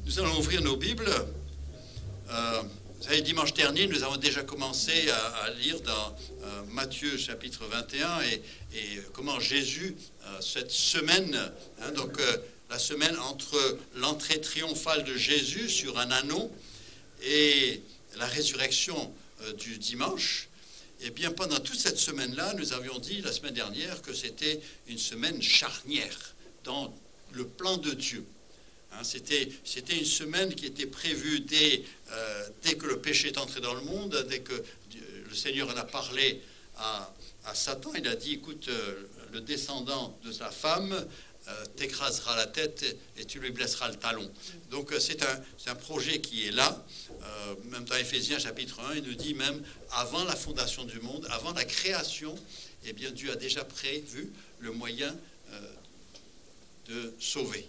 Nous allons ouvrir nos Bibles. Vous savez, dimanche dernier, nous avons déjà commencé à lire dans Matthieu chapitre 21 et comment Jésus, cette semaine, la semaine entre l'entrée triomphale de Jésus sur un âneau et la résurrection du dimanche, et bien pendant toute cette semaine-là, nous avions dit la semaine dernière que c'était une semaine charnière dans le plan de Dieu. C'était une semaine qui était prévue dès que le péché est entré dans le monde, dès que le Seigneur en a parlé à Satan. Il a dit, écoute, le descendant de sa femme t'écrasera la tête et tu lui blesseras le talon. Donc c'est un projet qui est là. Même dans Éphésiens chapitre 1, il nous dit même, avant la fondation du monde, avant la création, eh bien Dieu a déjà prévu le moyen de sauver.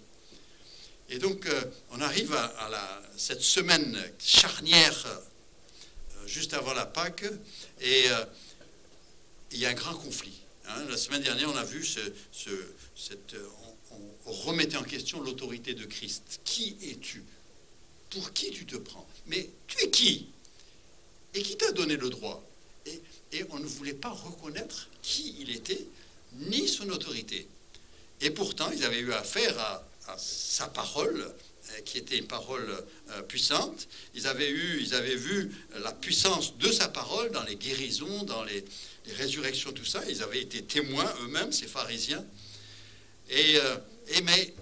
Et donc, on arrive à cette semaine charnière, juste avant la Pâque, et il y a un grand conflit. La semaine dernière, on a vu on remettait en question l'autorité de Christ. Qui es-tu? Pour qui tu te prends? Mais tu es qui? Et qui t'a donné le droit? Et on ne voulait pas reconnaître qui il était, ni son autorité. Et pourtant, ils avaient eu affaire à sa parole, qui était une parole puissante. Ils avaient vu la puissance de sa parole dans les guérisons, dans les résurrections, tout ça. Ils avaient été témoins eux-mêmes, ces pharisiens. Mais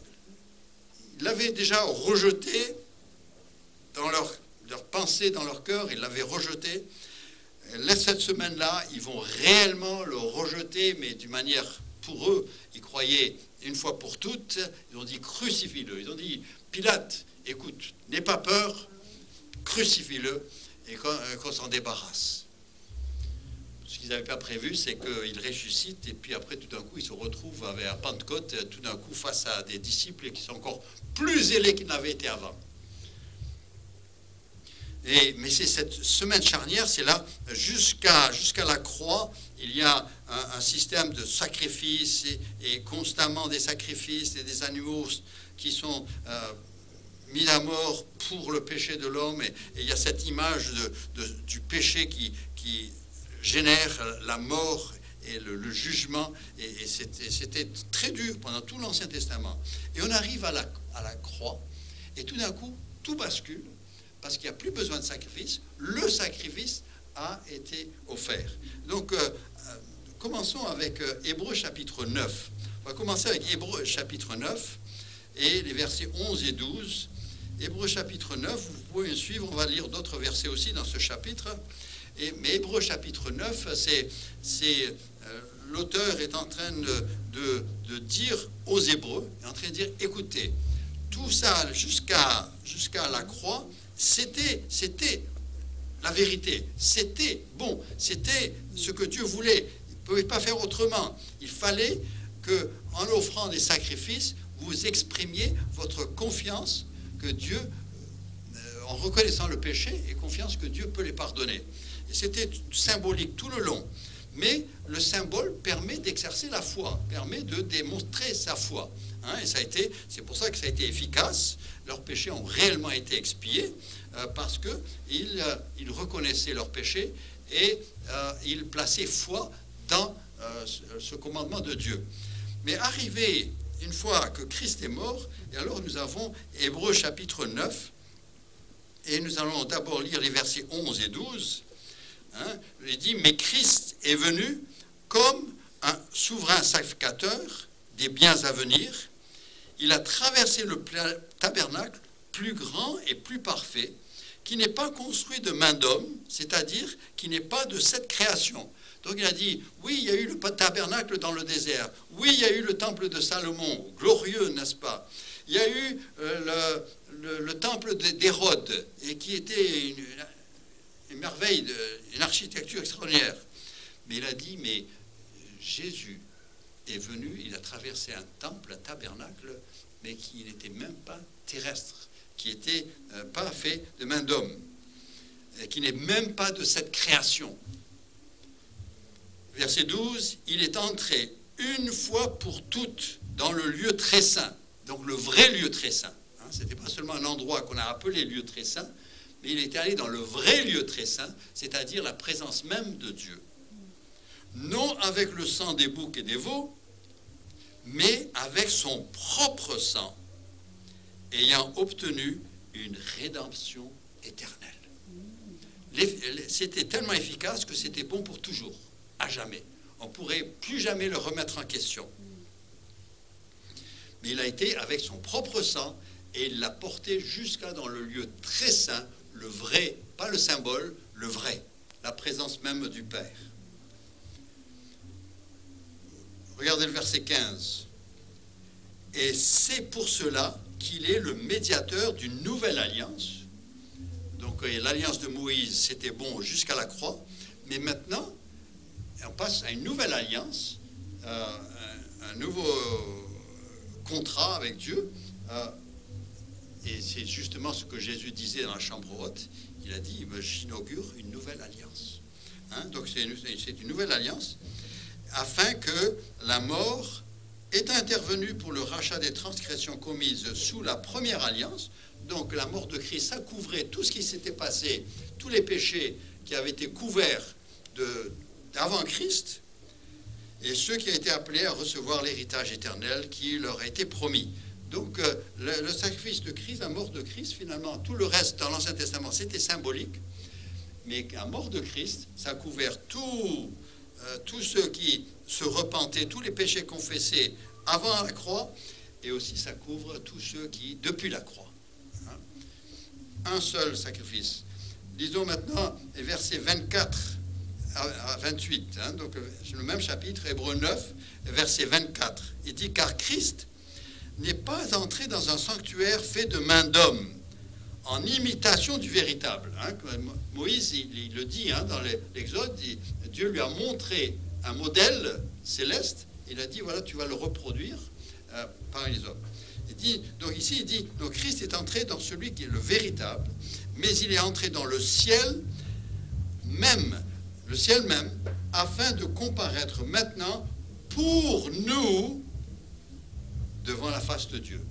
ils l'avaient déjà rejeté dans leur pensée, dans leur cœur. Ils l'avaient rejeté. Cette semaine-là, ils vont réellement le rejeter, mais d'une manière, pour eux, ils croyaient une fois pour toutes, ils ont dit crucifie-le. Ils ont dit, Pilate, écoute, n'aie pas peur, crucifie-le et qu'on s'en débarrasse. Ce qu'ils n'avaient pas prévu, c'est qu'il ressuscite et puis après, tout d'un coup, ils se retrouvent à Pentecôte, tout d'un coup, face à des disciples qui sont encore plus zélés qu'ils n'avaient été avant. Mais c'est cette semaine charnière, c'est là, jusqu'à la croix, il y a un système de sacrifices et constamment des sacrifices et des animaux qui sont mis à mort pour le péché de l'homme. Et il y a cette image du péché qui génère la mort et le jugement. Et c'était très dur pendant tout l'Ancien Testament. Et on arrive à la croix et tout d'un coup, tout bascule. Parce qu'il n'y a plus besoin de sacrifice, le sacrifice a été offert. Donc, commençons avec Hébreux chapitre 9. On va commencer avec Hébreux chapitre 9 et les versets 11 et 12. Hébreux chapitre 9, vous pouvez me suivre, on va lire d'autres versets aussi dans ce chapitre. Mais Hébreux chapitre 9, c'est l'auteur est en train de dire aux Hébreux, est en train de dire, écoutez, tout ça jusqu'à la croix, c'était la vérité, c'était bon, c'était ce que Dieu voulait. Il ne pouvait pas faire autrement. Il fallait qu'en offrant des sacrifices, vous exprimiez votre confiance que Dieu, en reconnaissant le péché, et confiance que Dieu peut les pardonner. Et c'était symbolique tout le long. Mais le symbole permet d'exercer la foi, permet de démontrer sa foi. Et c'est pour ça que ça a été efficace. Leurs péchés ont réellement été expiés parce qu'ils reconnaissaient leurs péchés et ils plaçaient foi dans ce commandement de Dieu. Mais arrivé une fois que Christ est mort, et alors nous avons Hébreux chapitre 9, et nous allons d'abord lire les versets 11 et 12. Il dit, mais Christ est venu comme un souverain sacrificateur des biens à venir. Il a traversé le tabernacle plus grand et plus parfait, qui n'est pas construit de main d'homme, c'est-à-dire qui n'est pas de cette création. Donc il a dit, oui, il y a eu le tabernacle dans le désert. Oui, il y a eu le temple de Salomon, glorieux, n'est-ce pas? Il y a eu le temple d'Hérode, et qui était une merveille, une architecture extraordinaire. Mais il a dit, mais Jésus est venu, il a traversé un temple, un tabernacle, mais qui n'était même pas terrestre, qui n'était pas fait de main d'homme, et qui n'est même pas de cette création. Verset 12, il est entré une fois pour toutes dans le lieu très saint, donc le vrai lieu très saint. Ce n'était pas seulement un endroit qu'on a appelé lieu très saint, mais il était allé dans le vrai lieu très saint, c'est-à-dire la présence même de Dieu. Non avec le sang des boucs et des veaux, mais avec son propre sang, ayant obtenu une rédemption éternelle. C'était tellement efficace que c'était bon pour toujours, à jamais. On ne pourrait plus jamais le remettre en question. Mais il a été avec son propre sang et il l'a porté jusqu'à dans le lieu très saint, le vrai, pas le symbole, le vrai, la présence même du Père. Regardez le verset 15. Et c'est pour cela qu'il est le médiateur d'une nouvelle alliance. Donc l'alliance de Moïse, c'était bon jusqu'à la croix, mais maintenant, on passe à une nouvelle alliance, un nouveau contrat avec Dieu, et c'est justement ce que Jésus disait dans la chambre haute. Il a dit, j'inaugure une nouvelle alliance. Hein? Donc c'est une nouvelle alliance, afin que la mort est intervenue pour le rachat des transgressions commises sous la première alliance. Donc la mort de Christ, ça couvrait tout ce qui s'était passé, tous les péchés qui avaient été couverts d'avant Christ, et ceux qui ont été appelés à recevoir l'héritage éternel qui leur a été promis. Donc le sacrifice de Christ, la mort de Christ, finalement, tout le reste dans l'Ancien Testament, c'était symbolique, mais la mort de Christ, ça a couvert tous ceux qui se repentaient, tous les péchés confessés avant la croix, et aussi ça couvre tous ceux qui, depuis la croix. Un seul sacrifice. Disons maintenant les versets 24 à 28, hein, donc le même chapitre, Hébreux 9, verset 24. Il dit, car Christ n'est pas entré dans un sanctuaire fait de main d'homme, en imitation du véritable. Hein. Moïse, il le dit hein, dans l'Exode, Dieu lui a montré un modèle céleste, il a dit, voilà, tu vas le reproduire parmi les hommes. Donc ici, il dit, donc Christ est entré dans celui qui est le véritable, mais il est entré dans le ciel même, afin de comparaître maintenant pour nous devant la face de Dieu.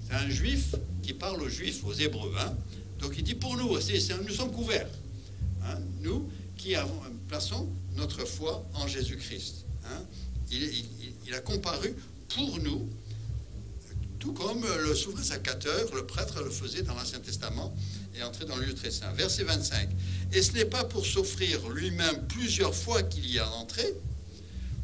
C'est un juif qui parle aux juifs, aux hébreux. Hein. Donc il dit pour nous, nous sommes couverts. Hein, nous qui plaçons notre foi en Jésus-Christ. Hein. Il a comparu pour nous, tout comme le souverain sacrificateur, le prêtre le faisait dans l'Ancien Testament, et entrer dans le lieu très saint. Verset 25. Et ce n'est pas pour s'offrir lui-même plusieurs fois qu'il y a entré,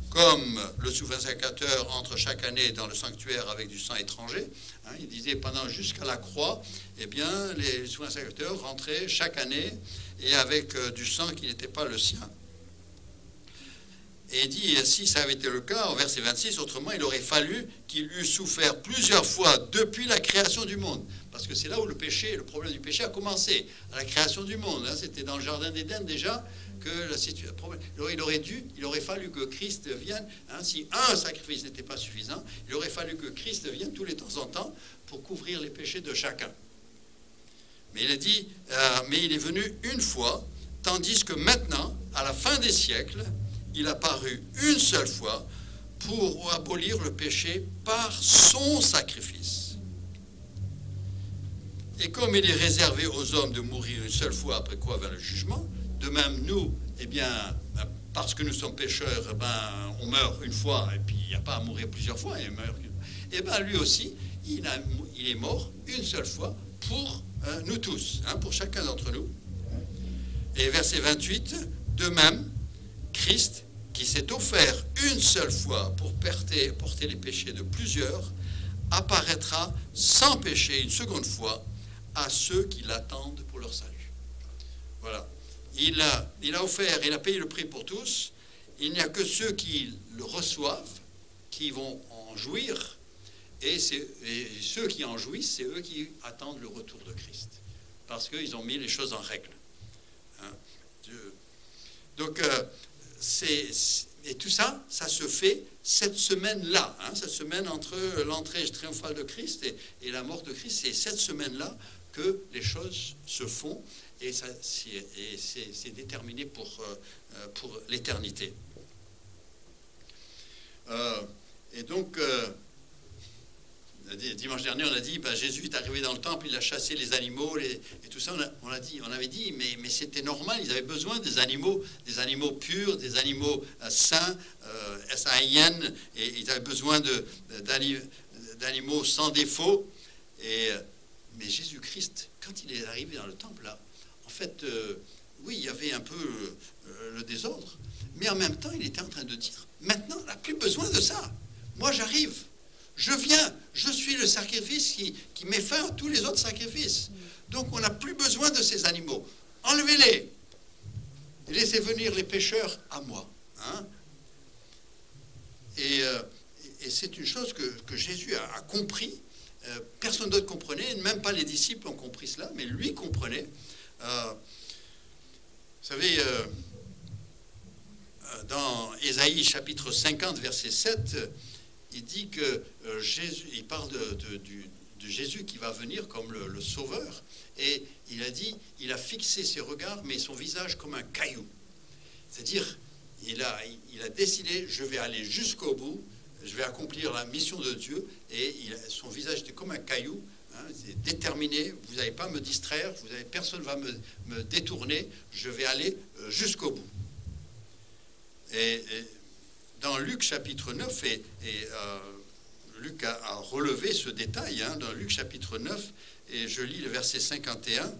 comme le souverain sacrificateur entre chaque année dans le sanctuaire avec du sang étranger. Hein, il disait jusqu'à la croix, eh bien, les souverains sacrificateurs rentraient chaque année et avec du sang qui n'était pas le sien. Et il dit, si ça avait été le cas, au verset 26, autrement, il aurait fallu qu'il eût souffert plusieurs fois depuis la création du monde. Parce que c'est là où le problème du péché a commencé, à la création du monde. Hein. C'était dans le jardin d'Éden déjà que il aurait fallu que Christ vienne. Hein, si un sacrifice n'était pas suffisant, il aurait fallu que Christ vienne tous les temps en temps pour couvrir les péchés de chacun. Mais il a dit, mais il est venu une fois, tandis que maintenant, à la fin des siècles, il a paru une seule fois pour abolir le péché par son sacrifice. Et comme il est réservé aux hommes de mourir une seule fois, après quoi vint le jugement, de même nous, eh bien, parce que nous sommes pécheurs, on meurt une fois, et puis il n'y a pas à mourir plusieurs fois, il meurt. Et bien lui aussi, il est mort une seule fois pour nous tous, hein, pour chacun d'entre nous. Et verset 28, de même, Christ, qui s'est offert une seule fois pour porter les péchés de plusieurs, apparaîtra sans péché une seconde fois à ceux qui l'attendent pour leur salut. Voilà. Il a offert, il a payé le prix pour tous. Il n'y a que ceux qui le reçoivent, qui vont en jouir, et ceux qui en jouissent, c'est eux qui attendent le retour de Christ, parce qu'ils ont mis les choses en règle. Hein? Donc, et tout ça, ça se fait cette semaine-là, hein, cette semaine entre l'entrée triomphale de Christ et la mort de Christ. C'est cette semaine-là que les choses se font, et c'est déterminé pour l'éternité. Et donc, Dimanche dernier, on a dit, Jésus est arrivé dans le temple, il a chassé les animaux et tout ça. On avait dit, mais c'était normal, ils avaient besoin des animaux purs, des animaux sains, S-A-I-N, et ils avaient besoin d'animaux sans défaut. Mais Jésus-Christ, quand il est arrivé dans le temple, là, en fait, oui, il y avait un peu le désordre, mais en même temps, il était en train de dire, maintenant, on n'a plus besoin de ça. Moi, j'arrive. Je viens, je suis le sacrifice qui met fin à tous les autres sacrifices. Donc on n'a plus besoin de ces animaux. Enlevez-les. Et laissez venir les pécheurs à moi. Hein? Et c'est une chose que Jésus a compris. Personne d'autre comprenait, même pas les disciples ont compris cela, mais lui comprenait. Vous savez, dans Ésaïe chapitre 50, verset 7, il dit que Jésus, il parle de Jésus qui va venir comme le Sauveur, et il a dit, il a fixé ses regards, mais son visage comme un caillou. C'est-à-dire, il a décidé, je vais aller jusqu'au bout, je vais accomplir la mission de Dieu, et son visage était comme un caillou, hein, c'est déterminé, vous n'allez pas me distraire, personne ne va me détourner, je vais aller jusqu'au bout. Et dans Luc chapitre 9, Luc a relevé ce détail, hein, dans Luc chapitre 9, et je lis le verset 51,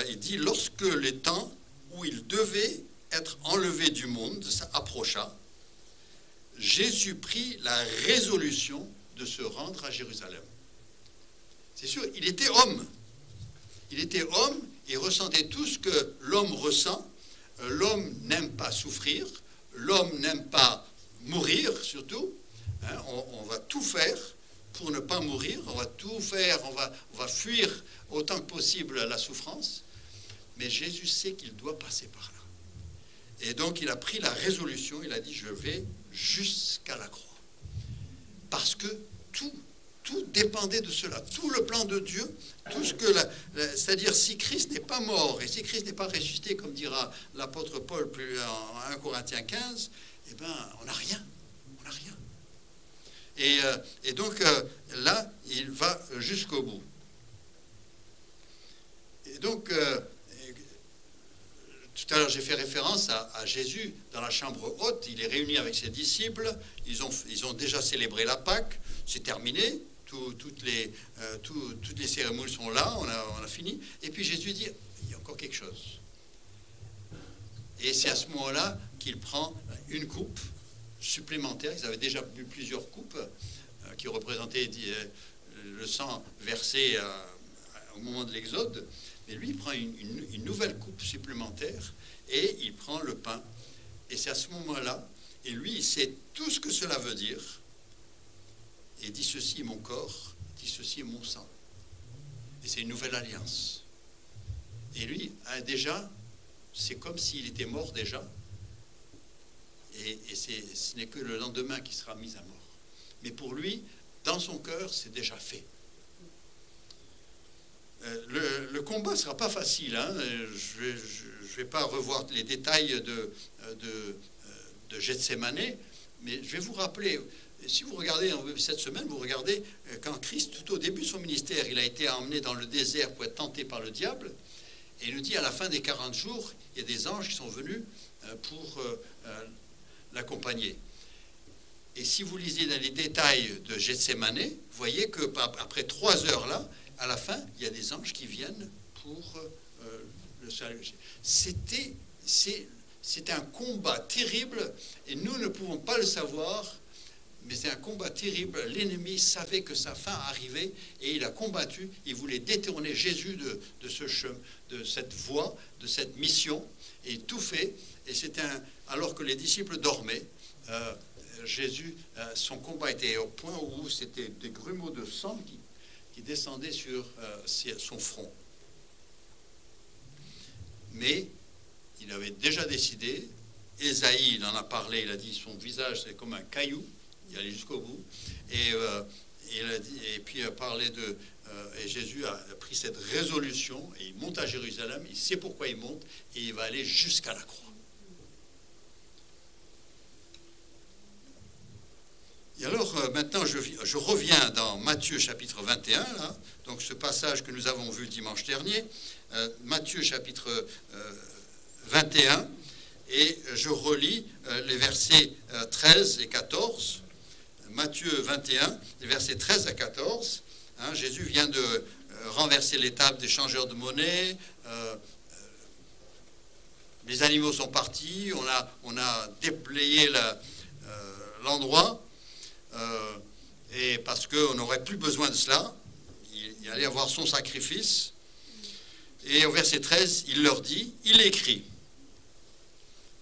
il dit, lorsque le temps où il devait être enlevé du monde approcha, Jésus prit la résolution de se rendre à Jérusalem. C'est sûr, il était homme. Il était homme et ressentait tout ce que l'homme ressent. L'homme n'aime pas souffrir, l'homme n'aime pas mourir surtout. Hein, on va tout faire pour ne pas mourir, on va tout faire, on va fuir autant que possible la souffrance. Mais Jésus sait qu'il doit passer par là. Et donc il a pris la résolution, il a dit, je vais jusqu'à la croix. Parce que tout dépendait de cela. Tout le plan de Dieu, tout ce que c'est-à-dire si Christ n'est pas mort et si Christ n'est pas ressuscité, comme dira l'apôtre Paul plus en 1 Corinthiens 15, eh ben on n'a rien. On n'a rien. Et donc là, il va jusqu'au bout. Et donc, tout à l'heure, j'ai fait référence à Jésus dans la chambre haute. Il est réuni avec ses disciples. Ils ont déjà célébré la Pâque. C'est terminé. Toutes les cérémonies sont là. On a fini. Et puis Jésus dit, il y a encore quelque chose. Et c'est à ce moment-là qu'il prend une coupe supplémentaire. Ils avaient déjà bu plusieurs coupes qui représentaient le sang versé au moment de l'Exode. Mais lui, il prend une nouvelle coupe supplémentaire et il prend le pain. Et c'est à ce moment-là, et lui, il sait tout ce que cela veut dire. Et il dit, ceci est mon corps, il dit, ceci est mon sang. Et c'est une nouvelle alliance. Et lui, déjà, c'est comme s'il était mort déjà. Et ce n'est que le lendemain qu'il sera mis à mort. Mais pour lui, dans son cœur, c'est déjà fait. Le combat ne sera pas facile. Hein. Je ne vais pas revoir les détails de Gethsémane, mais je vais vous rappeler, si vous regardez cette semaine, vous regardez quand Christ, tout au début de son ministère, il a été emmené dans le désert pour être tenté par le diable, et il nous dit à la fin des 40 jours, il y a des anges qui sont venus pour l'accompagner. Et si vous lisez dans les détails de Gethsémane, vous voyez qu'après 3 heures là, à la fin, il y a des anges qui viennent pour le salut. C'était un combat terrible, et nous ne pouvons pas le savoir, mais c'est un combat terrible. L'ennemi savait que sa fin arrivait, et il a combattu. Il voulait détourner Jésus de ce chemin, de cette voie, de cette mission, et tout fait. Et alors que les disciples dormaient, Jésus, son combat était au point où c'était des grumeaux de sang qui descendait sur son front. Mais il avait déjà décidé, Ésaïe, il en a parlé, il a dit son visage c'est comme un caillou, il allait jusqu'au bout, et puis il a parlé et Jésus a pris cette résolution, et il monte à Jérusalem, il sait pourquoi il monte, et il va aller jusqu'à la croix. Et alors, maintenant, je reviens dans Matthieu chapitre 21, là, donc ce passage que nous avons vu dimanche dernier, Matthieu chapitre 21, et je relis les versets 13 et 14. Matthieu 21, les versets 13 à 14. Hein, Jésus vient de renverser les tables des changeurs de monnaie. Les animaux sont partis. On a déblayé l'endroit. Et parce qu'on n'aurait plus besoin de cela, il allait avoir son sacrifice. Et au verset 13, il leur dit, il écrit.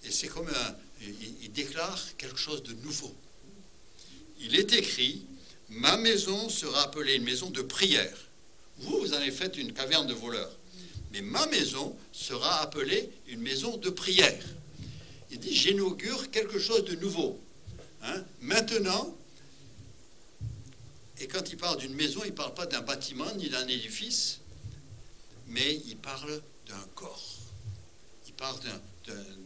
Et c'est comme il déclare quelque chose de nouveau. Il est écrit, ma maison sera appelée une maison de prière. Vous en avez fait une caverne de voleurs. Mais ma maison sera appelée une maison de prière. Il dit, j'inaugure quelque chose de nouveau. Hein? Maintenant, et quand il parle d'une maison, il ne parle pas d'un bâtiment ni d'un édifice, mais il parle d'un corps. Il parle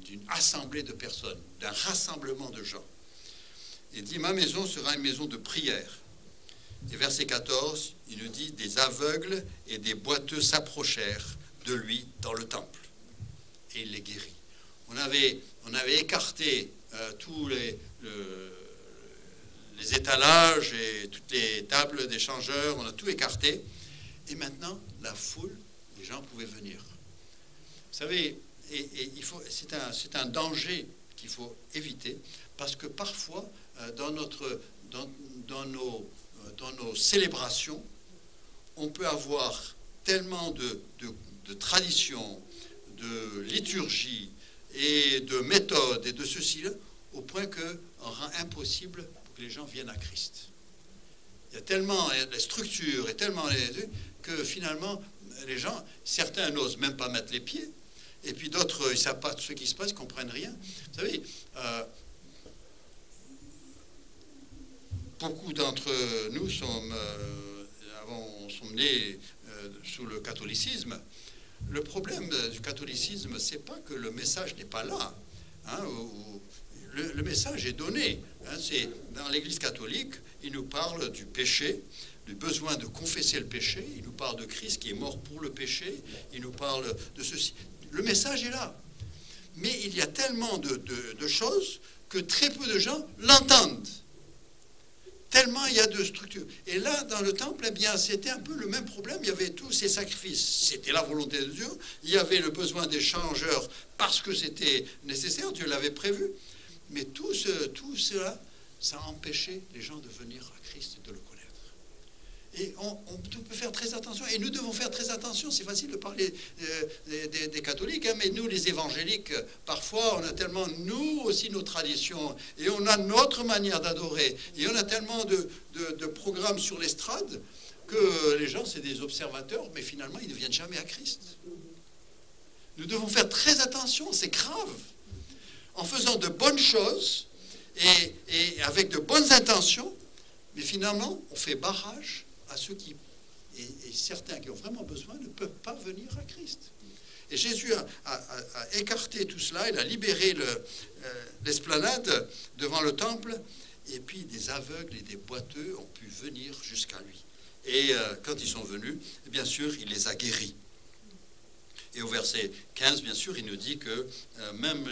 d'une assemblée de personnes, d'un rassemblement de gens. Il dit, ma maison sera une maison de prière. Et verset 14, il nous dit, des aveugles et des boiteux s'approchèrent de lui dans le temple. Et il les guérit. On avait écarté tous les étalages et toutes les tables des changeurs, on a tout écarté. Et maintenant, la foule, les gens pouvaient venir. Vous savez, c'est un danger qu'il faut éviter, parce que parfois, dans nos célébrations, on peut avoir tellement de traditions, de liturgie et de méthodes et de ceci-là, au point qu'on rend impossible que les gens viennent à Christ. Il y a tellement de structures et tellement que finalement, les gens, certains n'osent même pas mettre les pieds, et puis d'autres, ils ne savent pas ce qui se passe, ils ne comprennent rien. Vous savez, beaucoup d'entre nous sont nés sous le catholicisme. Le problème du catholicisme, c'est pas que le message n'est pas là. Hein, le message est donné. Hein, c'est dans l'Église catholique, il nous parle du péché, du besoin de confesser le péché. Il nous parle de Christ qui est mort pour le péché. Il nous parle de ceci. Le message est là. Mais il y a tellement de choses que très peu de gens l'entendent. Tellement il y a de structures. Et là, dans le temple, eh bien, c'était un peu le même problème. Il y avait tous ces sacrifices. C'était la volonté de Dieu. Il y avait le besoin des changeurs parce que c'était nécessaire. Dieu l'avait prévu. Mais tout cela, ça a empêché les gens de venir à Christ et de le connaître. Et on peut faire très attention. Et nous devons faire très attention. C'est facile de parler des catholiques, hein, mais nous, les évangéliques, parfois, on a tellement, nous aussi, nos traditions. Et on a notre manière d'adorer. Et on a tellement de programmes sur l'estrade que les gens, c'est des observateurs, mais finalement, ils ne viennent jamais à Christ. Nous devons faire très attention. C'est grave. En faisant de bonnes choses et avec de bonnes intentions, mais finalement, on fait barrage à ceux qui, et certains qui ont vraiment besoin, ne peuvent pas venir à Christ. Et Jésus a écarté tout cela, il a libéré l'esplanade devant le temple, et puis des aveugles et des boiteux ont pu venir jusqu'à lui. Et quand ils sont venus, bien sûr, il les a guéris. Et au verset 15, bien sûr, il nous dit que même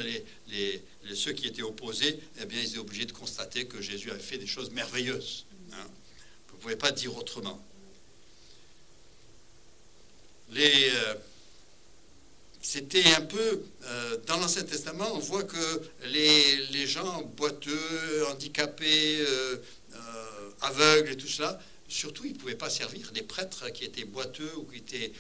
ceux qui étaient opposés, eh bien, ils étaient obligés de constater que Jésus avait fait des choses merveilleuses. Hein. Vous ne pouvez pas dire autrement. C'était un peu, dans l'Ancien Testament, on voit que les gens boiteux, handicapés, aveugles et tout cela, surtout, ils ne pouvaient pas servir. Les prêtres qui étaient boiteux ou qui étaient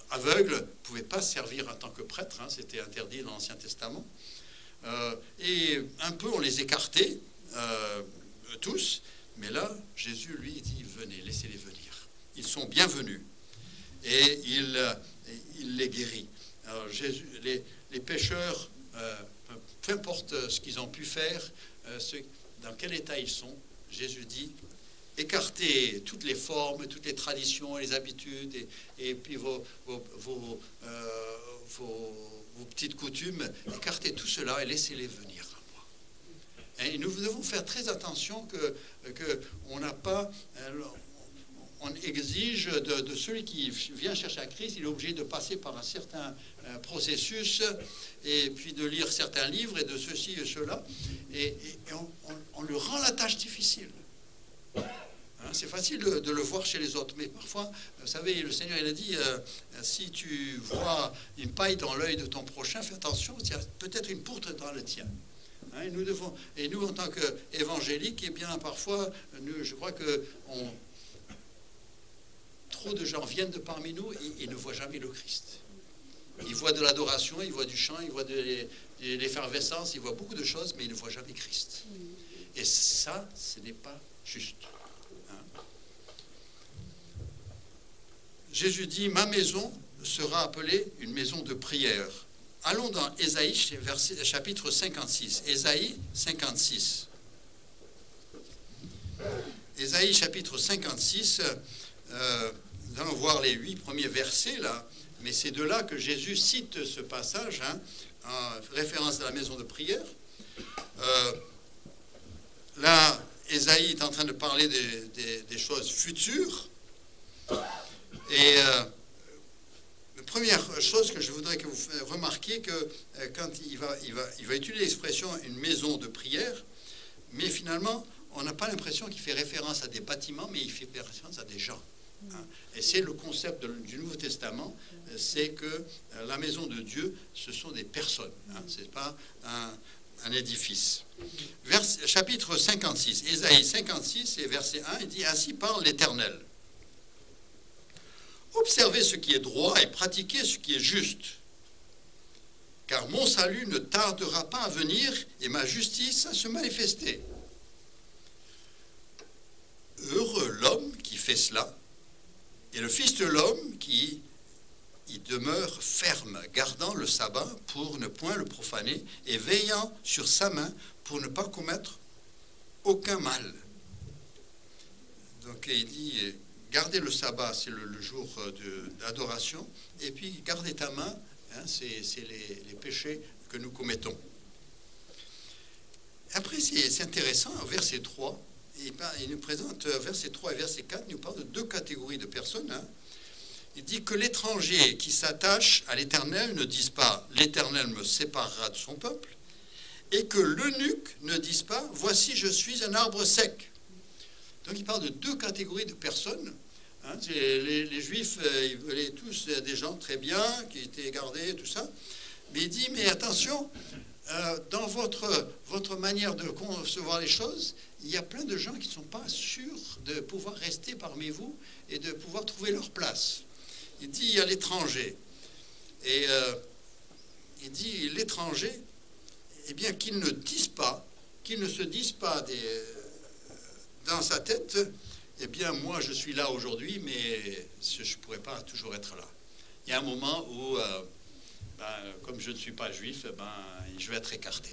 aveugles ne pouvaient pas servir en tant que prêtres. Hein, c'était interdit dans l'Ancien Testament. Et un peu, on les écartait, tous. Mais là, Jésus, lui, dit, venez, laissez-les venir. Ils sont bienvenus. Et il les guérit. Alors, Jésus, les pécheurs, peu importe ce qu'ils ont pu faire, dans quel état ils sont, Jésus dit, écartez toutes les formes, toutes les traditions et les habitudes, et puis vos petites coutumes, écartez tout cela et laissez-les venir à moi. Et nous devons faire très attention que on n'a pas... On exige de celui qui vient chercher à Christ, il est obligé de passer par un certain processus et puis de lire certains livres et de ceci et cela. Et on lui rend la tâche difficile. C'est facile de le voir chez les autres, mais parfois, vous savez, le Seigneur il a dit, si tu vois une paille dans l'œil de ton prochain, fais attention, il y a peut-être une poutre dans le tien. Et nous, en tant qu'évangéliques, eh bien, parfois, je crois que trop de gens viennent de parmi nous et ne voient jamais le Christ. Ils voient de l'adoration, ils voient du chant, ils voient de l'effervescence, ils voient beaucoup de choses, mais ils ne voient jamais Christ. Et ça, ce n'est pas juste. Jésus dit, ma maison sera appelée une maison de prière. Allons dans Ésaïe, chapitre 56. Ésaïe 56. Ésaïe, chapitre 56. Nous allons voir les 8 premiers versets, là. Mais c'est de là que Jésus cite ce passage, en référence à la maison de prière. Là, Ésaïe est en train de parler des choses futures. Et la première chose que je voudrais que vous remarquiez, que quand il va utiliser l'expression une maison de prière, mais finalement, on n'a pas l'impression qu'il fait référence à des bâtiments, mais il fait référence à des gens. Et c'est le concept du Nouveau Testament, c'est que la maison de Dieu, ce sont des personnes, ce n'est pas un édifice. Chapitre 56, Ésaïe 56 et verset 1, il dit, ainsi parle l'Éternel. Observez ce qui est droit et pratiquez ce qui est juste, car mon salut ne tardera pas à venir et ma justice à se manifester. Heureux l'homme qui fait cela, et le Fils de l'homme qui y demeure ferme, gardant le sabbat pour ne point le profaner, et veillant sur sa main pour ne pas commettre aucun mal. Donc il dit, garder le sabbat, c'est le jour d'adoration, et puis garder ta main, c'est les péchés que nous commettons. Après, c'est intéressant, verset 3, il nous présente, verset 3 et verset 4, il nous parle de 2 catégories de personnes. Il dit que l'étranger qui s'attache à l'Éternel ne dise pas « l'Éternel me séparera de son peuple », et que l'eunuque ne dise pas « voici, je suis un arbre sec ». Donc il parle de 2 catégories de personnes. Les Juifs, ils voulaient tous des gens très bien, qui étaient gardés, tout ça. Mais il dit, mais attention, dans votre manière de concevoir les choses, il y a plein de gens qui ne sont pas sûrs de pouvoir rester parmi vous et de pouvoir trouver leur place. Il dit, il y a l'étranger. Et il dit, l'étranger, eh bien, qu'il ne se dise pas dans sa tête, eh bien, moi, je suis là aujourd'hui, mais je ne pourrais pas toujours être là. Il y a un moment où, comme je ne suis pas juif, je vais être écarté.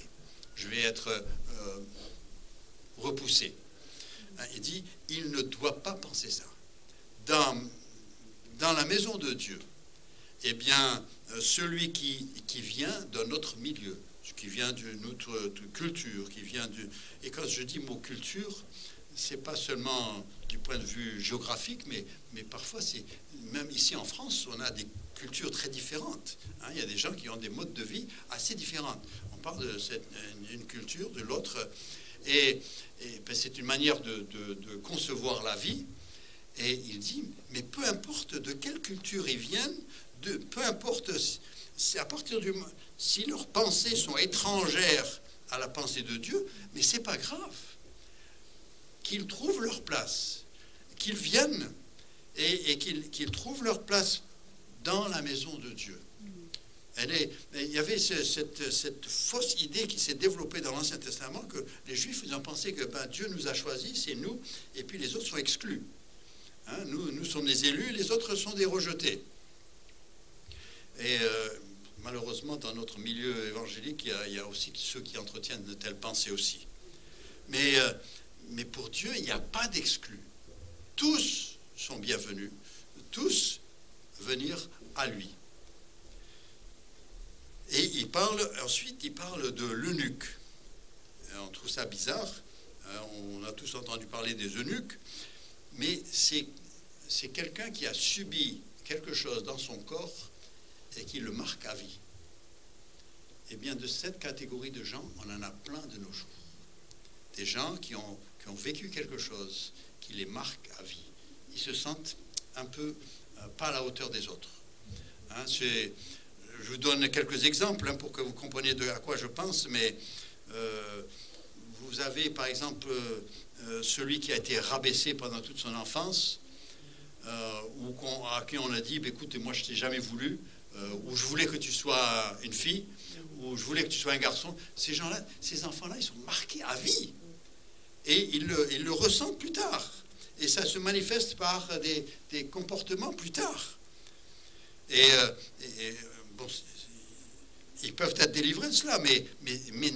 Je vais être repoussé. Il dit, il ne doit pas penser ça. Dans la maison de Dieu, eh bien, celui qui vient d'un autre milieu, qui vient d'une autre culture, et quand je dis mot culture, c'est pas seulement du point de vue géographique, mais parfois, même ici en France, on a des cultures très différentes. Il y a des gens qui ont des modes de vie assez différents. On parle d'une culture, de l'autre, et c'est une manière de concevoir la vie. Et il dit, mais peu importe de quelle culture ils viennent, peu importe, c'est à partir du moment, si leurs pensées sont étrangères à la pensée de Dieu, mais c'est pas grave. Qu'ils trouvent leur place, qu'ils viennent et qu'ils trouvent leur place dans la maison de Dieu. Il y avait cette fausse idée qui s'est développée dans l'Ancien Testament, que les Juifs ils ont pensé que Dieu nous a choisis, c'est nous, et puis les autres sont exclus. Nous sommes des élus, les autres sont des rejetés. Et malheureusement, dans notre milieu évangélique, il y a aussi ceux qui entretiennent de telles pensées aussi. Mais pour Dieu, il n'y a pas d'exclus. Tous sont bienvenus, tous venir à lui. Et ensuite, il parle de l'eunuque. on trouve ça bizarre. On a tous entendu parler des eunuques, mais c'est quelqu'un qui a subi quelque chose dans son corps et qui le marque à vie. Eh bien, de cette catégorie de gens, on en a plein de nos jours. Des gens qui ont vécu quelque chose qui les marque à vie. Ils se sentent un peu pas à la hauteur des autres. Je vous donne quelques exemples pour que vous compreniez à quoi je pense, mais vous avez par exemple celui qui a été rabaissé pendant toute son enfance, ou à qui on a dit écoute, moi je t'ai jamais voulu, ou je voulais que tu sois une fille, ou je voulais que tu sois un garçon. Ces gens-là, ces enfants-là, ils sont marqués à vie, et ils le ressentent plus tard, et ça se manifeste par des comportements plus tard. Bon, ils peuvent être délivrés de cela, mais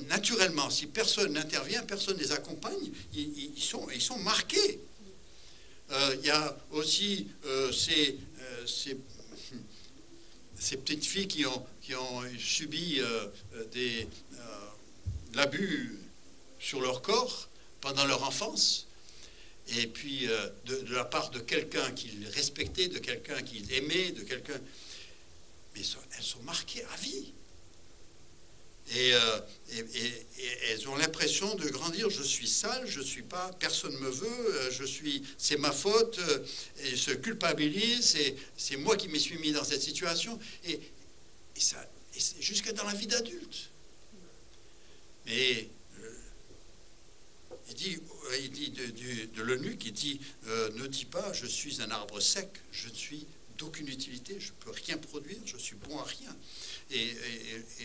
naturellement, si personne n'intervient, personne ne les accompagne, ils sont marqués. Il y a aussi ces petites filles qui ont subi de l'abus sur leur corps pendant leur enfance, et puis de la part de quelqu'un qu'ils respectaient, de quelqu'un qu'ils aimaient, de quelqu'un... Mais elles sont marquées à vie. Et elles ont l'impression de grandir. Je suis sale, je suis pas, personne me veut, c'est ma faute, et se culpabilisent, c'est moi qui me suis mis dans cette situation, et jusqu'à dans la vie d'adulte. Mais il dit de l'eunuque, il dit ne dis pas je suis un arbre sec, je ne suis d'aucune utilité, je peux rien produire, je suis bon à rien. Et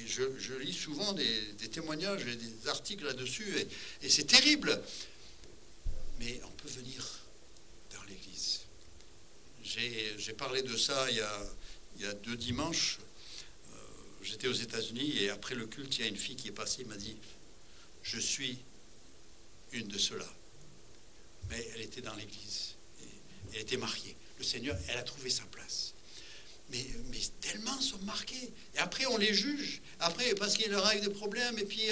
je lis souvent des témoignages et des articles là-dessus, et c'est terrible. Mais on peut venir dans l'Église. J'ai parlé de ça il y a 2 dimanches. J'étais aux États-Unis, et après le culte, il y a une fille qui est passée, m'a dit je suis une de ceux-là. Mais elle était dans l'Église, elle était mariée. Le Seigneur, elle a trouvé sa place. Mais tellement sont marqués. Et après, on les juge. Après, parce qu'il leur arrive des problèmes. Et puis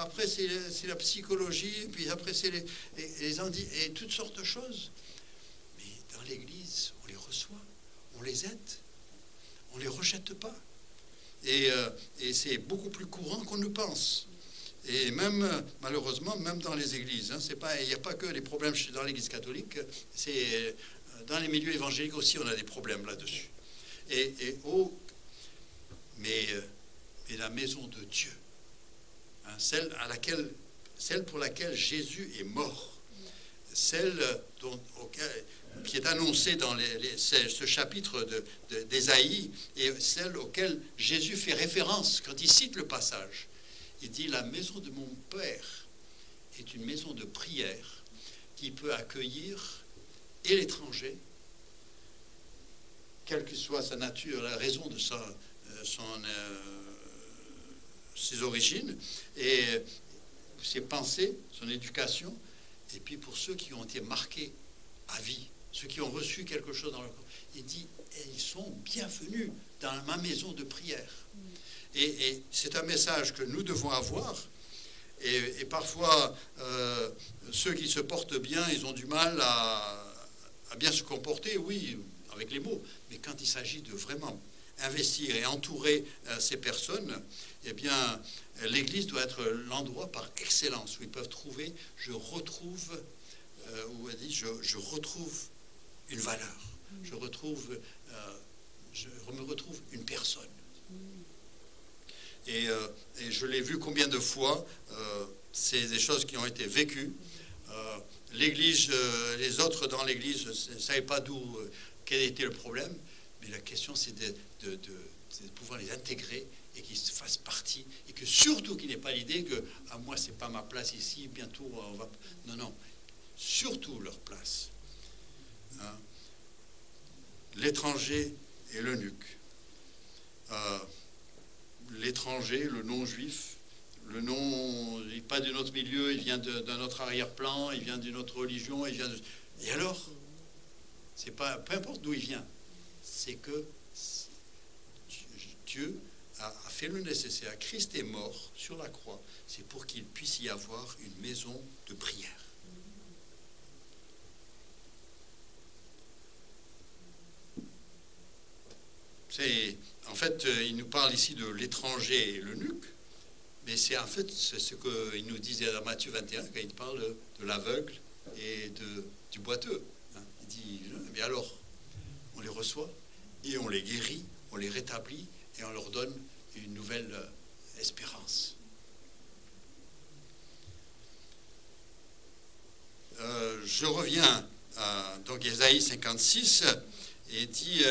après, c'est la psychologie. Et puis après, c'est et toutes sortes de choses. Mais dans l'Église, on les reçoit. On les aide. On ne les rejette pas. Et c'est beaucoup plus courant qu'on ne pense. Et même, malheureusement, même dans les églises. Il n'y a pas que les problèmes dans l'Église catholique. C'est... Dans les milieux évangéliques aussi, on a des problèmes là-dessus. Mais la maison de Dieu, celle pour laquelle Jésus est mort, celle qui est annoncée dans ce chapitre d'Ésaïe, et celle auquel Jésus fait référence quand il cite le passage. Il dit « La maison de mon Père est une maison de prière qui peut accueillir et l'étranger, quelle que soit sa nature, la raison de ses origines, et ses pensées, son éducation, et puis pour ceux qui ont été marqués à vie, ceux qui ont reçu quelque chose dans leur corps, il dit, ils sont bienvenus dans ma maison de prière. Et c'est un message que nous devons avoir. Et parfois, ceux qui se portent bien, ils ont du mal à bien se comporter, oui, avec les mots. Mais quand il s'agit de vraiment investir et entourer ces personnes, eh bien, l'Église doit être l'endroit par excellence où ils peuvent trouver, je retrouve une valeur, je me retrouve une personne. Et je l'ai vu combien de fois, c'est des choses qui ont été vécues. L'Église, les autres dans l'Église ne savaient pas quel était le problème, mais la question c'est de pouvoir les intégrer et qu'ils fassent partie, et que surtout qu'il n'ait pas l'idée que moi c'est pas ma place ici, bientôt on va... Non, surtout leur place. L'étranger et l'eunuque. L'étranger, le non-juif, le non, il n'est pas de notre milieu, il vient d'un autre arrière-plan, il vient d'une autre religion, et alors, c'est pas, peu importe d'où il vient, c'est que Dieu a fait le nécessaire. Christ est mort sur la croix. C'est pour qu'il puisse y avoir une maison de prière. En fait, il nous parle ici de l'étranger et l'eunuque, mais c'est en fait c'est ce qu'il nous disait dans Matthieu 21 quand il parle de l'aveugle et du boiteux. Il dit, mais alors, on les reçoit et on les guérit, on les rétablit et on leur donne une nouvelle espérance. Je reviens à donc Ésaïe 56 et dit,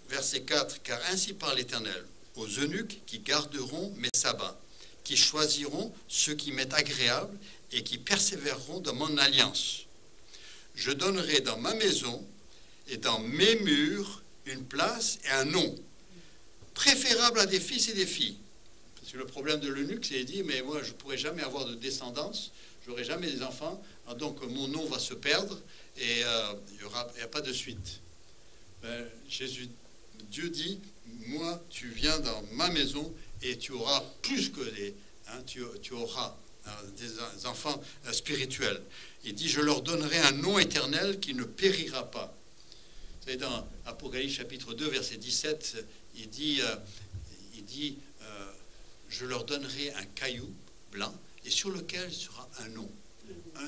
verset 4, « Car ainsi parle l'Éternel, aux eunuques qui garderont mes sabbats, qui choisiront ce qui m'est agréable et qui persévéreront dans mon alliance. Je donnerai dans ma maison et dans mes murs une place et un nom, préférable à des fils et des filles. » Parce que le problème de l'eunuque, c'est de dire, mais moi, je ne pourrai jamais avoir de descendance, je n'aurai jamais des enfants, donc mon nom va se perdre et il n'y a pas de suite. Dieu dit, moi, tu viens dans ma maison et tu auras plus que tu auras des enfants spirituels. Il dit, je leur donnerai un nom éternel qui ne périra pas. Vous savez, dans Apocalypse chapitre 2, verset 17, il dit, je leur donnerai un caillou blanc et sur lequel sera un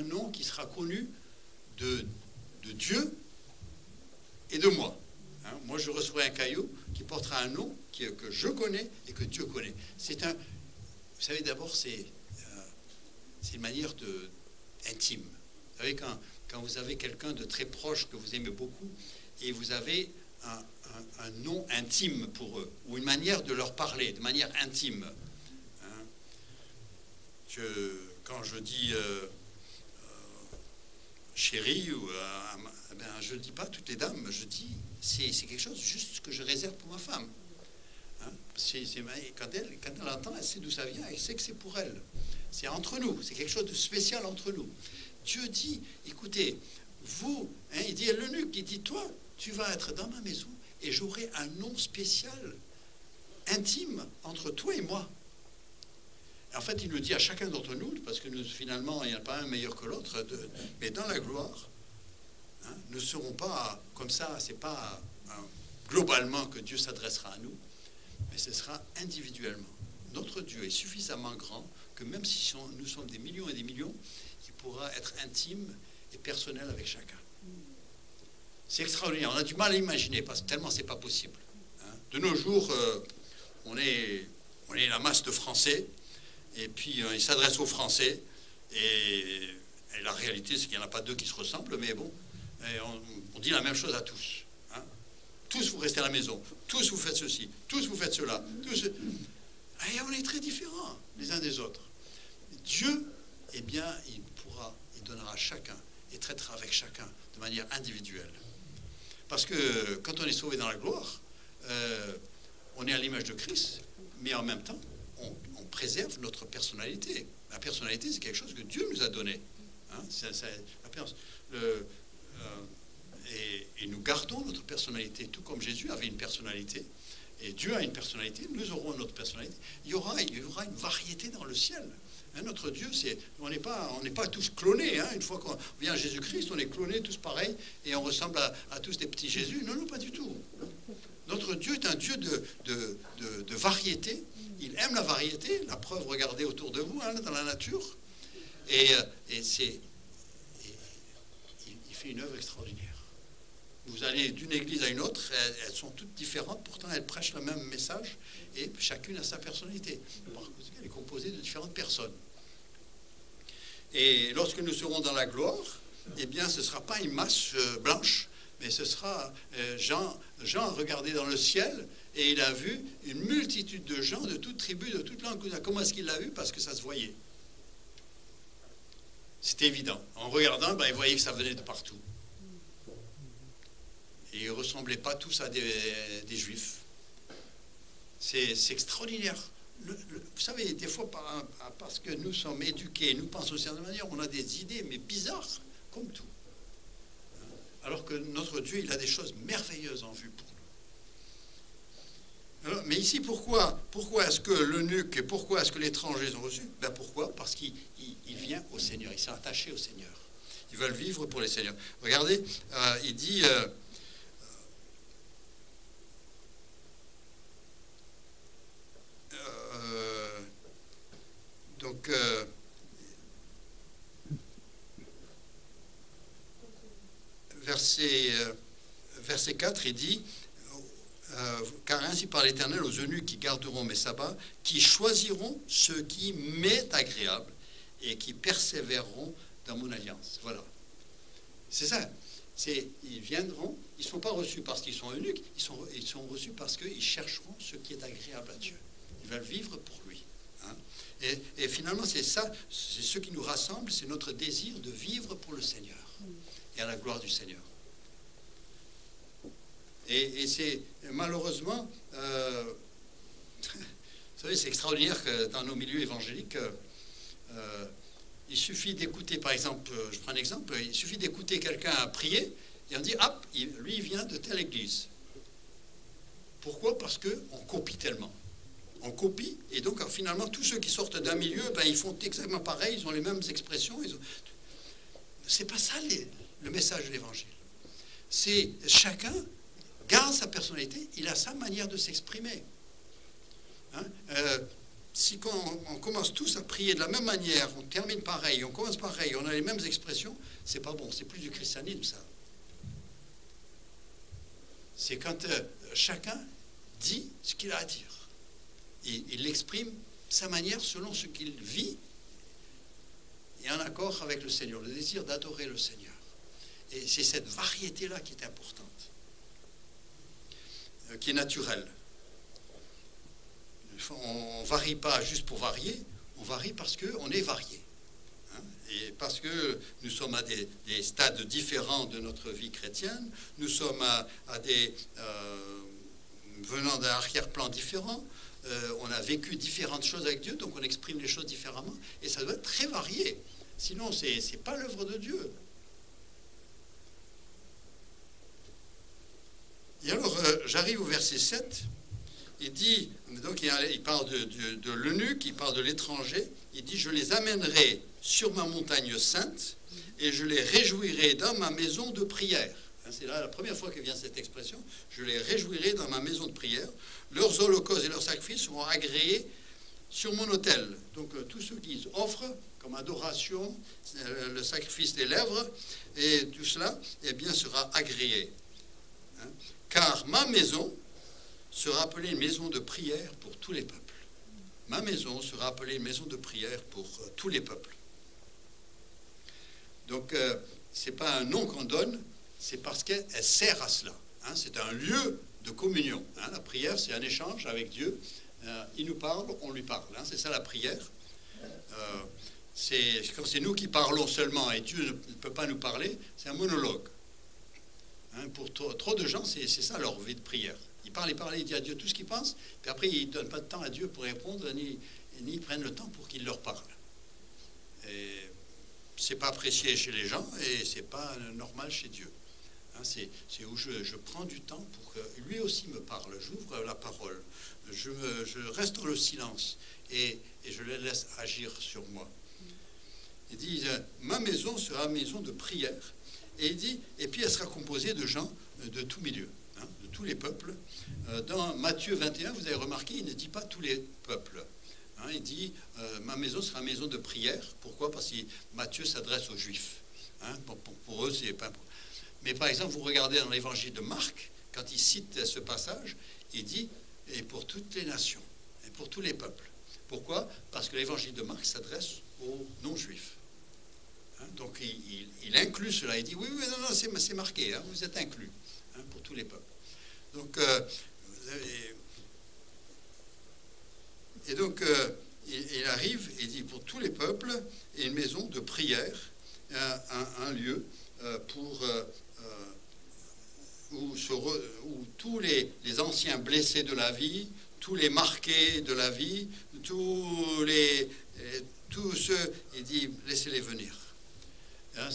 nom qui sera connu de Dieu et de moi. Moi, je recevrai un caillou qui portera un nom que je connais et que Dieu connaît. Vous savez, d'abord, c'est une manière intime. Vous savez, quand vous avez quelqu'un de très proche que vous aimez beaucoup et vous avez un nom intime pour eux ou une manière de leur parler de manière intime. Quand je dis chérie, je ne dis pas toutes les dames, je dis c'est quelque chose juste que je réserve pour ma femme. Quand elle entend, elle sait d'où ça vient, elle sait que c'est pour elle. C'est entre nous, c'est quelque chose de spécial entre nous. Dieu dit, écoutez, vous, il dit à l'eunuque, il dit, toi, tu vas être dans ma maison et j'aurai un nom spécial, intime, entre toi et moi. En fait, il nous dit à chacun d'entre nous, parce que nous, finalement, il n'y en a pas un meilleur que l'autre, mais dans la gloire, ne serons pas comme ça, c'est pas globalement que Dieu s'adressera à nous, mais ce sera individuellement. Notre Dieu est suffisamment grand que même si nous sommes des millions et des millions, il pourra être intime et personnel avec chacun. C'est extraordinaire, on a du mal à imaginer, parce que tellement c'est pas possible. De nos jours, on est la masse de Français, et puis il s'adresse aux Français, et la réalité c'est qu'il n'y en a pas deux qui se ressemblent, mais bon, on dit la même chose à tous. Tous vous restez à la maison, tous vous faites ceci, tous vous faites cela, tous... Et on est très différents les uns des autres. Dieu, eh bien, il donnera à chacun et traitera avec chacun de manière individuelle. Parce que quand on est sauvé dans la gloire, on est à l'image de Christ, mais en même temps, on préserve notre personnalité. La personnalité, c'est quelque chose que Dieu nous a donné. Et nous gardons notre personnalité, tout comme Jésus avait une personnalité. Et Dieu a une personnalité, nous aurons notre personnalité. Il y aura une variété dans le ciel. Notre Dieu, on n'est pas tous clonés. Une fois qu'on vient à Jésus-Christ, on est clonés tous pareils et on ressemble à tous des petits Jésus. Non, non, pas du tout. Notre Dieu est un Dieu de variété. Il aime la variété. La preuve, regardez autour de vous, dans la nature. Et il fait une œuvre extraordinaire. Vous allez d'une église à une autre, elles sont toutes différentes, pourtant elles prêchent le même message et chacune a sa personnalité. Elle est composée de différentes personnes. Et lorsque nous serons dans la gloire, eh bien ce ne sera pas une masse blanche, mais ce sera Jean a regardé dans le ciel et il a vu une multitude de gens de toutes tribus, de toutes langues. Comment est-ce qu'il l'a vu? Parce que ça se voyait. C'était évident. En regardant, il voyait que ça venait de partout. Et ils ne ressemblaient pas tous à des juifs. C'est extraordinaire. Vous savez, des fois, parce que nous sommes éduqués, nous pensons de certaine manière, on a des idées, mais bizarres, comme tout. Alors que notre Dieu, il a des choses merveilleuses en vue pour nous. Alors, mais ici, pourquoi est-ce que l'eunuque et pourquoi est-ce que l'étranger ont reçu? Ben pourquoi? Parce qu'il vient au Seigneur, ils sont attachés au Seigneur. Ils veulent vivre pour le Seigneur. Regardez, il dit... donc... verset 4, il dit car ainsi parle l'Éternel aux eunuques qui garderont mes sabbats, qui choisiront ce qui m'est agréable et qui persévéreront dans mon alliance. Voilà. C'est ça. Ils viendront, ils ne sont pas reçus parce qu'ils sont eunuques, ils sont reçus parce qu'ils chercheront ce qui est agréable à Dieu. Ils veulent vivre pour lui. Hein. Et finalement, c'est ça, c'est ce qui nous rassemble, c'est notre désir de vivre pour le Seigneur et à la gloire du Seigneur. Et c'est malheureusement, vous savez, c'est extraordinaire que dans nos milieux évangéliques, il suffit d'écouter, par exemple, je prends un exemple, il suffit d'écouter quelqu'un prier et on dit, hop, lui il vient de telle église. Pourquoi? Parce qu'on copie tellement. On copie, et donc finalement, tous ceux qui sortent d'un milieu, ben, ils font exactement pareil, ils ont les mêmes expressions. C'est pas ça le message de l'évangile. C'est chacun garde sa personnalité, il a sa manière de s'exprimer. Hein? Si on commence tous à prier de la même manière, on termine pareil, on commence pareil, on a les mêmes expressions, c'est pas bon, c'est plus du christianisme, ça. C'est quand chacun dit ce qu'il a à dire. Il exprime sa manière selon ce qu'il vit et en accord avec le Seigneur, le désir d'adorer le Seigneur. Et c'est cette variété-là qui est importante, qui est naturelle. On ne varie pas juste pour varier, on varie parce qu'on est varié. Hein, et parce que nous sommes à des stades différents de notre vie chrétienne, nous sommes à des... venant d'un arrière-plan différent, on a vécu différentes choses avec Dieu, donc on exprime les choses différemment, et ça doit être très varié. Sinon, ce n'est pas l'œuvre de Dieu. Et alors, j'arrive au verset 7. Il dit, donc il parle de l'eunuque, il parle de l'étranger. Il dit, je les amènerai sur ma montagne sainte et je les réjouirai dans ma maison de prière. C'est là la première fois que vient cette expression. Je les réjouirai dans ma maison de prière. Leurs holocaustes et leurs sacrifices seront agréés sur mon autel. Donc tout ce qu'ils offrent comme adoration, le sacrifice des lèvres et tout cela, eh bien, sera agréé. Hein? Car ma maison sera appelée une maison de prière pour tous les peuples. Ma maison sera appelée une maison de prière pour tous les peuples. Donc, ce n'est pas un nom qu'on donne, c'est parce qu'elle sert à cela. Hein, c'est un lieu de communion. Hein, la prière, c'est un échange avec Dieu. Il nous parle, on lui parle. Hein, c'est ça la prière. Quand c'est nous qui parlons seulement et Dieu ne peut pas nous parler, c'est un monologue. Hein, pour trop de gens, c'est ça leur vie de prière. Ils parlent, ils disent à Dieu tout ce qu'ils pensent, puis après ils ne donnent pas de temps à Dieu pour répondre, ni prennent le temps pour qu'il leur parle. Et c'est pas apprécié chez les gens et c'est pas normal chez Dieu. Hein, c'est où je prends du temps pour que lui aussi me parle. J'ouvre la parole, je reste dans le silence et je le laisse agir sur moi. Il dit, ma maison sera une maison de prière. Et il dit, et puis elle sera composée de gens de tout milieu, hein, de tous les peuples. Dans Matthieu 21, vous avez remarqué, il ne dit pas tous les peuples. Hein, il dit, ma maison sera une maison de prière. Pourquoi? Parce que Matthieu s'adresse aux Juifs. Hein, pour eux, c'est pas... Mais par exemple, vous regardez dans l'évangile de Marc, quand il cite ce passage, il dit, et pour toutes les nations, et pour tous les peuples. Pourquoi? Parce que l'évangile de Marc s'adresse aux non-juifs. Donc il inclut cela, il dit oui, non, c'est marqué, hein, vous êtes inclus, hein, pour tous les peuples. Donc, il arrive, il dit pour tous les peuples, et une maison de prière, un lieu où tous les anciens blessés de la vie, tous les marqués de la vie, tous ceux, il dit laissez-les venir. Hein,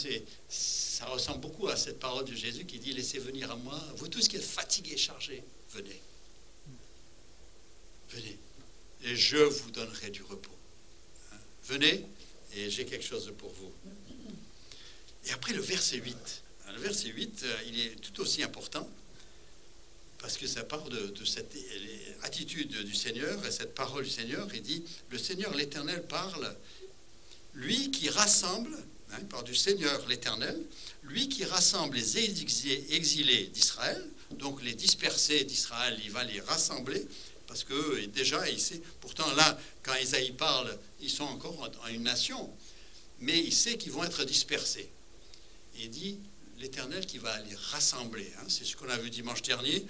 ça ressemble beaucoup à cette parole de Jésus qui dit « Laissez venir à moi, vous tous qui êtes fatigués et chargés, venez. » et je vous donnerai du repos. Venez, et j'ai quelque chose pour vous. Et après le verset 8. Le verset 8, il est tout aussi important, parce que ça parle de cette attitude du Seigneur, et cette parole du Seigneur. Il dit, le Seigneur l'Éternel parle, lui qui rassemble, il parle du Seigneur l'Éternel, lui qui rassemble les exilés d'Israël, donc les dispersés d'Israël, il va les rassembler, parce que déjà, il sait, pourtant là, quand Isaïe parle, ils sont encore en une nation, mais il sait qu'ils vont être dispersés. Et il dit, l'Éternel qui va les rassembler, c'est ce qu'on a vu dimanche dernier,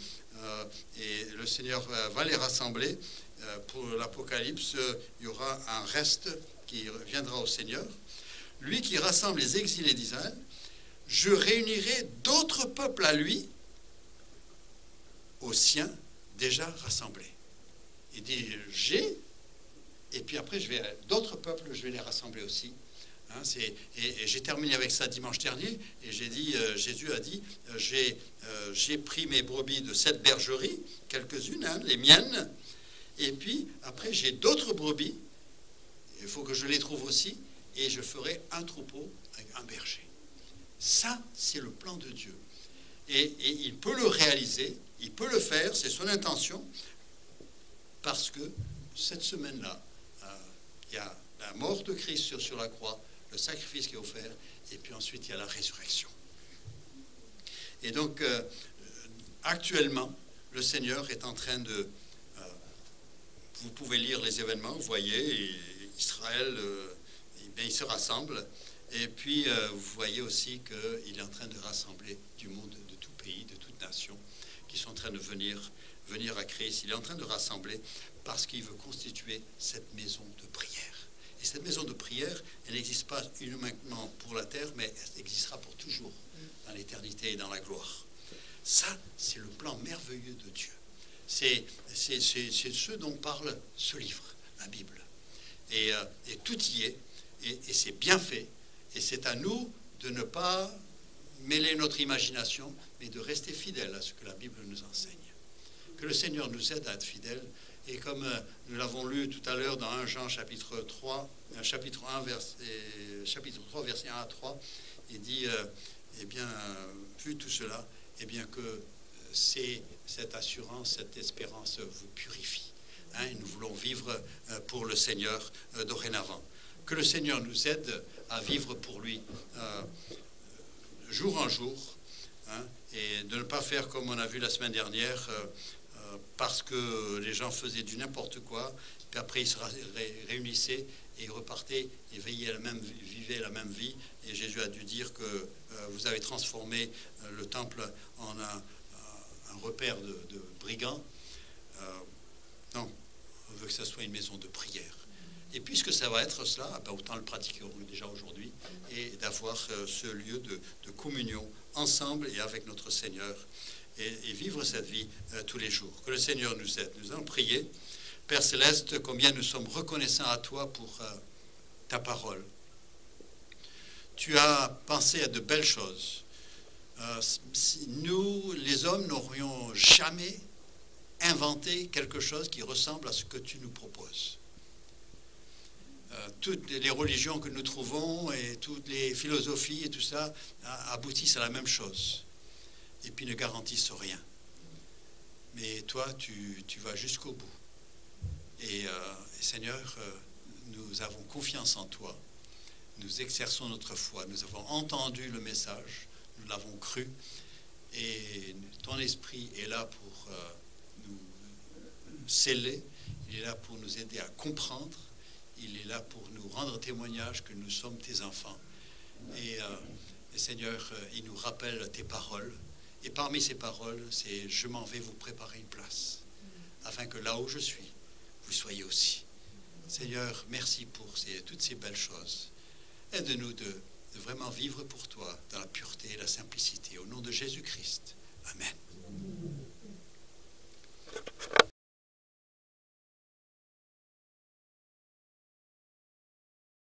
et le Seigneur va les rassembler. Pour l'Apocalypse, il y aura un reste qui viendra au Seigneur. Lui qui rassemble les exilés d'Israël, je réunirai d'autres peuples à lui, aux siens déjà rassemblés. Il dit, et puis après, d'autres peuples, je vais les rassembler aussi. Et j'ai terminé avec ça dimanche dernier, et j'ai dit, Jésus a dit, j'ai pris mes brebis de cette bergerie, quelques-unes, les miennes, et puis après j'ai d'autres brebis, il faut que je les trouve aussi, et je ferai un troupeau avec un berger. Ça, c'est le plan de Dieu. Et il peut le réaliser, il peut le faire, c'est son intention, parce que cette semaine-là, il y a la mort de Christ sur la croix, le sacrifice qui est offert, et puis ensuite il y a la résurrection. Et donc, actuellement, le Seigneur est en train de... vous pouvez lire les événements, vous voyez, Israël, il se rassemble, et puis vous voyez aussi qu'il est en train de rassembler du monde, de tout pays, de toute nation, qui sont en train de venir à Christ. Il est en train de rassembler parce qu'il veut constituer cette maison de prière. Et cette maison de prière, elle n'existe pas uniquement pour la terre, mais elle existera pour toujours, dans l'éternité et dans la gloire. Ça, c'est le plan merveilleux de Dieu. C'est ce dont parle ce livre, la Bible. Et tout y est, et c'est bien fait. Et c'est à nous de ne pas mêler notre imagination, mais de rester fidèles à ce que la Bible nous enseigne. Que le Seigneur nous aide à être fidèles. Et comme nous l'avons lu tout à l'heure dans 1 Jean chapitre 3, chapitre 3, verset 1 à 3, il dit, vu tout cela, que cette assurance, cette espérance vous purifie. Et nous voulons vivre pour le Seigneur dorénavant. Que le Seigneur nous aide à vivre pour lui jour en jour, et de ne pas faire comme on a vu la semaine dernière, parce que les gens faisaient du n'importe quoi, puis après ils se réunissaient et ils repartaient et vivaient la même vie. Et Jésus a dû dire que vous avez transformé le temple en un repère de brigands. Non, on veut que ça soit une maison de prière. Et puisque ça va être cela, autant le pratiquer déjà aujourd'hui et d'avoir ce lieu de communion ensemble et avec notre Seigneur. Et vivre cette vie tous les jours. Que le Seigneur nous aide. Nous allons prier. Père Céleste, combien nous sommes reconnaissants à toi pour ta parole. Tu as pensé à de belles choses. Nous, les hommes, n'aurions jamais inventé quelque chose qui ressemble à ce que tu nous proposes. Toutes les religions que nous trouvons et toutes les philosophies et tout ça aboutissent à la même chose. Et puis ne garantissent rien. Mais toi, tu vas jusqu'au bout. Et Seigneur, nous avons confiance en toi. Nous exerçons notre foi. Nous avons entendu le message. Nous l'avons cru. Et ton esprit est là pour nous sceller. Il est là pour nous aider à comprendre. Il est là pour nous rendre témoignage que nous sommes tes enfants. Et Seigneur, il nous rappelle tes paroles. Et parmi ces paroles, c'est « Je m'en vais vous préparer une place, afin que là où je suis, vous soyez aussi. » Seigneur, merci pour toutes ces belles choses. Aide-nous de vraiment vivre pour toi dans la pureté et la simplicité. Au nom de Jésus-Christ. Amen.